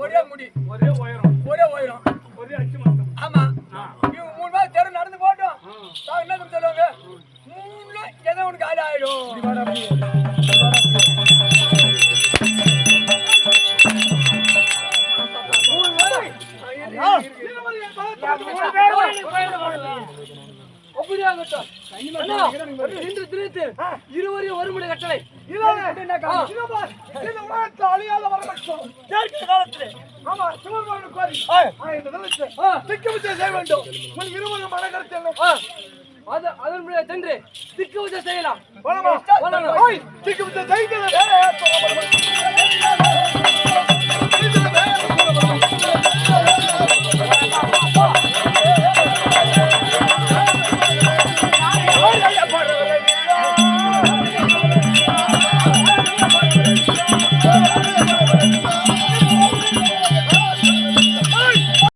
ஒரே முடி, ஒரே உயரம், ஒரே அச்சு மாத்தம். ஆமா, இவங்க 3 பேர் தெரு நடந்து போட்டோம். என்ன சொல்லுவாங்க? 3 ஏதோ ஒன்று காலி ஆயிடும். இருவரையும் ஒரு முறை கட்டளை சென்று திக்கு வச்ச செய்யலாம். திக்கு வச்ச